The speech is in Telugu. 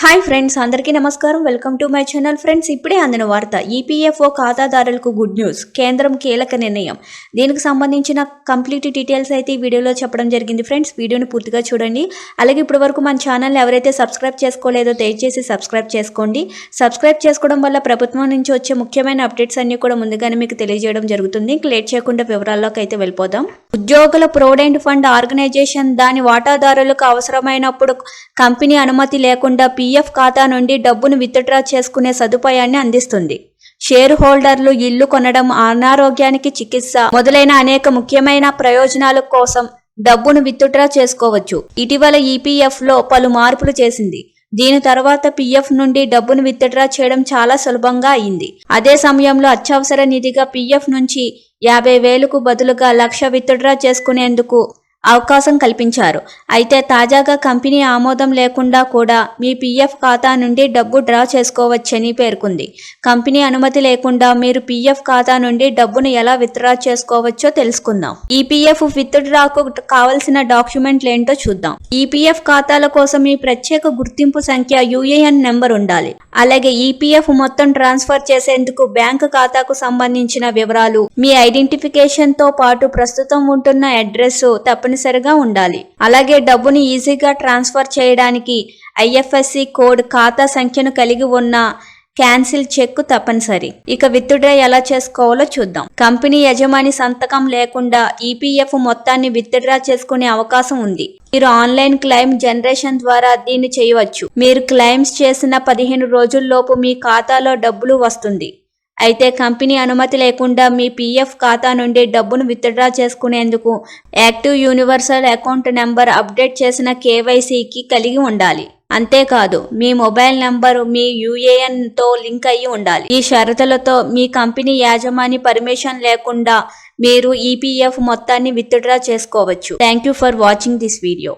హాయ్ ఫ్రెండ్స్, అందరికీ నమస్కారం. Welcome to my channel. Friends, ఇప్పుడే అందిన వార్త. ఈపీఎఫ్ఓ ఖాతాదారులకు గుడ్ న్యూస్. కేంద్రం కీలక నిర్ణయం. దీనికి సంబంధించిన కంప్లీట్ డీటెయిల్స్ అయితే ఈ వీడియోలో చెప్పడం జరిగింది. ఫ్రెండ్స్, వీడియోని పూర్తిగా చూడండి. అలాగే ఇప్పటి వరకు మన ఛానల్ని ఎవరైతే సబ్స్క్రైబ్ చేసుకోలేదో దయచేసి సబ్స్క్రైబ్ చేసుకోండి. సబ్స్క్రైబ్ చేసుకోవడం వల్ల ప్రభుత్వం నుంచి వచ్చే ముఖ్యమైన అప్డేట్స్ అన్ని కూడా ముందుగానే మీకు తెలియజేయడం జరుగుతుంది. లేట్ చేయకుండా వివరాల్లోకి అయితే వెళ్ళిపోదాం. ఉద్యోగుల ప్రొవిడెంట్ ఫండ్ ఆర్గనైజేషన్ దాని వాటాదారులకు అవసరమైనప్పుడు కంపెనీ అనుమతి లేకుండా పీఎఫ్ ఖాతా నుండి డబ్బును విత్డ్రా చేసుకునే సదుపాయాన్ని అందిస్తుంది. షేర్ హోల్డర్లు ఇల్లు కొనడం, అనారోగ్యానికి చికిత్స మొదలైన అనేక ముఖ్యమైన ప్రయోజనాల కోసం డబ్బును విత్డ్రా చేసుకోవచ్చు. ఇటీవల ఈపీఎఫ్ లో పలు మార్పులు చేసింది. దీని తర్వాత పీఎఫ్ నుండి డబ్బును విత్డ్రా చేయడం చాలా సులభంగా అయింది. అదే సమయంలో అత్యవసర నిధిగా పీఎఫ్ నుంచి 50,000కు బదులుగా 1,00,000 విత్డ్రా చేసుకునేందుకు అవకాశం కల్పించారు. అయితే తాజాగా కంపెనీ ఆమోదం లేకుండా కూడా మీ పీఎఫ్ ఖాతా నుండి డబ్బు డ్రా చేసుకోవచ్చని పేర్కొంది. కంపెనీ అనుమతి లేకుండా మీరు పీఎఫ్ ఖాతా నుండి డబ్బును ఎలా విత్డ్రా చేసుకోవచ్చో తెలుసుకుందాం. ఈపీఎఫ్ విత్డ్రాకు కావలసిన డాక్యుమెంట్లు ఏంటో చూద్దాం. ఈపీఎఫ్ ఖాతాల కోసం మీ ప్రత్యేక గుర్తింపు సంఖ్య యూఏఎన్ నెంబర్ ఉండాలి. అలాగే ఈపీఎఫ్ మొత్తం ట్రాన్స్ఫర్ చేసేందుకు బ్యాంకు ఖాతాకు సంబంధించిన వివరాలు, మీ ఐడెంటిఫికేషన్ తో పాటు ప్రస్తుతం ఉంటున్న అడ్రస్ తప్పనిసరిగా ఉండాలి. అలాగే డబ్బుని ఈజీగా ట్రాన్స్ఫర్ చేయడానికి ఐఎఫ్ఎస్సి కోడ్, ఖాతా సంఖ్యను కలిగి ఉన్న క్యాన్సిల్ చెక్ తప్పనిసరి. ఇక విత్డ్రా ఎలా చేసుకోవాలో చూద్దాం. కంపెనీ యజమాని సంతకం లేకుండా ఈపీఎఫ్ మొత్తాన్ని విత్డ్రా చేసుకునే అవకాశం ఉంది. మీరు ఆన్లైన్ క్లెయిమ్ జనరేషన్ ద్వారా దీన్ని చేయవచ్చు. మీరు క్లెయిమ్స్ చేసిన 15 రోజుల్లోపు మీ ఖాతాలో డబ్బులు వస్తుంది. అయితే కంపెనీ అనుమతి లేకుండా మీ పీఎఫ్ ఖాతా నుండి డబ్బును విత్డ్రా చేసుకునేందుకు active universal account number, update చేసిన కేవైసీకి కలిగి ఉండాలి. అంతేకాదు మీ మొబైల్ నంబరు మీ యూఏఎన్ తో లింక్ అయ్యి ఉండాలి. ఈ షరతులతో మీ కంపెనీ యాజమాని పర్మిషన్ లేకుండా మీరు ఈపీఎఫ్ మొత్తాన్ని విత్డ్రా చేసుకోవచ్చు. Thank you for watching this video.